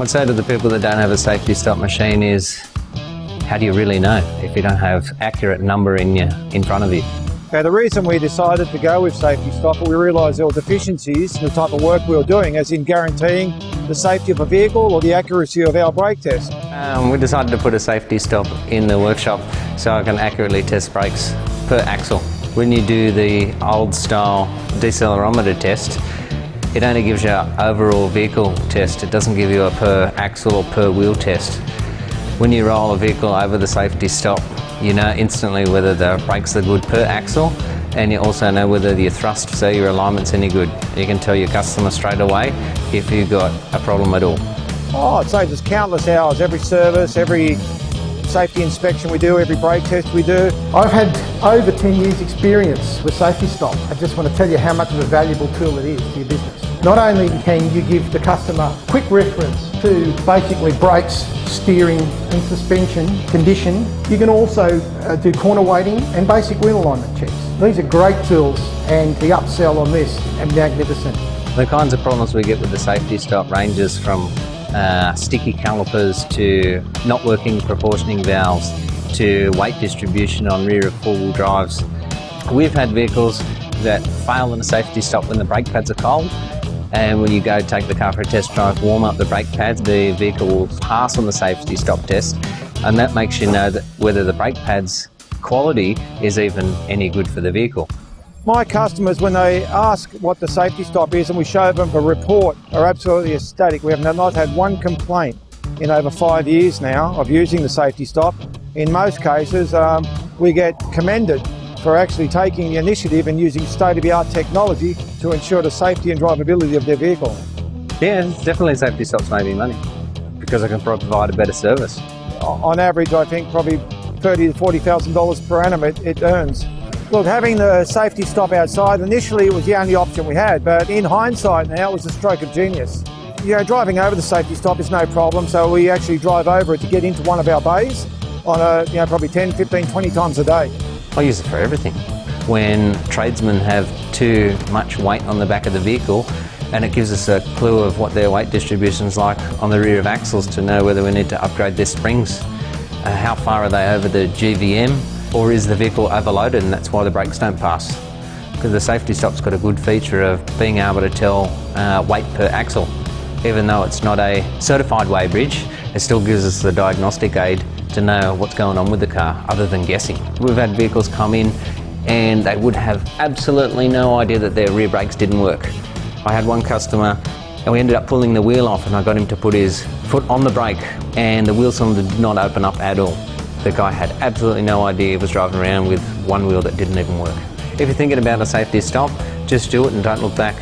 I'd say to the people that don't have a safety stop machine is, how do you really know if you don't have accurate number in front of you? Okay, the reason we decided to go with SafeTstop, we realised there were deficiencies in the type of work we were doing, as in guaranteeing the safety of a vehicle or the accuracy of our brake test. We decided to put a safety stop in the workshop so I can accurately test brakes per axle. When you do the old style decelerometer test, it only gives you an overall vehicle test. It doesn't give you a per axle or per wheel test. When you roll a vehicle over the safety stop, you know instantly whether the brakes are good per axle, and you also know whether your thrust, so your alignment's any good. You can tell your customer straight away if you've got a problem at all. Oh, it saves us countless hours, every service, every safety inspection we do, every brake test we do. I've had over 10 years experience with SafeTstop. I just want to tell you how much of a valuable tool it is to your business. Not only can you give the customer quick reference to basically brakes, steering and suspension condition, you can also do corner weighting and basic wheel alignment checks. These are great tools, and the upsell on this is magnificent. The kinds of problems we get with the safety stop ranges from sticky calipers to not working proportioning valves to weight distribution on rear of four-wheel drives. We've had vehicles that fail in a safety stop when the brake pads are cold, and when you go take the car for a test drive, warm up the brake pads, the vehicle will pass on the safety stop test, and that makes you know that whether the brake pads quality is even any good for the vehicle. My customers, when they ask what the safety stop is and we show them a report, are absolutely ecstatic. We have not had one complaint in over 5 years now of using the safety stop. In most cases, we get commended for actually taking the initiative and using state-of-the-art technology to ensure the safety and drivability of their vehicle. Yeah, definitely safety stops made me money because I can provide a better service. On average, I think probably $30,000 to $40,000 per annum it earns. Look, having the safety stop outside, initially it was the only option we had, but in hindsight now it was a stroke of genius. You know, driving over the safety stop is no problem, so we actually drive over it to get into one of our bays on probably 10, 15, 20 times a day. I use it for everything. When tradesmen have too much weight on the back of the vehicle, and it gives us a clue of what their weight distribution is like on the rear of axles to know whether we need to upgrade their springs. How far are they over the GVM? Or is the vehicle overloaded and that's why the brakes don't pass? Because the safety stop's got a good feature of being able to tell weight per axle. Even though it's not a certified weigh bridge, it still gives us the diagnostic aid to know what's going on with the car other than guessing. We've had vehicles come in and they would have absolutely no idea that their rear brakes didn't work. I had one customer and we ended up pulling the wheel off and I got him to put his foot on the brake and the wheel cylinder did not open up at all. The guy had absolutely no idea he was driving around with one wheel that didn't even work. If you're thinking about a safety stop, just do it and don't look back.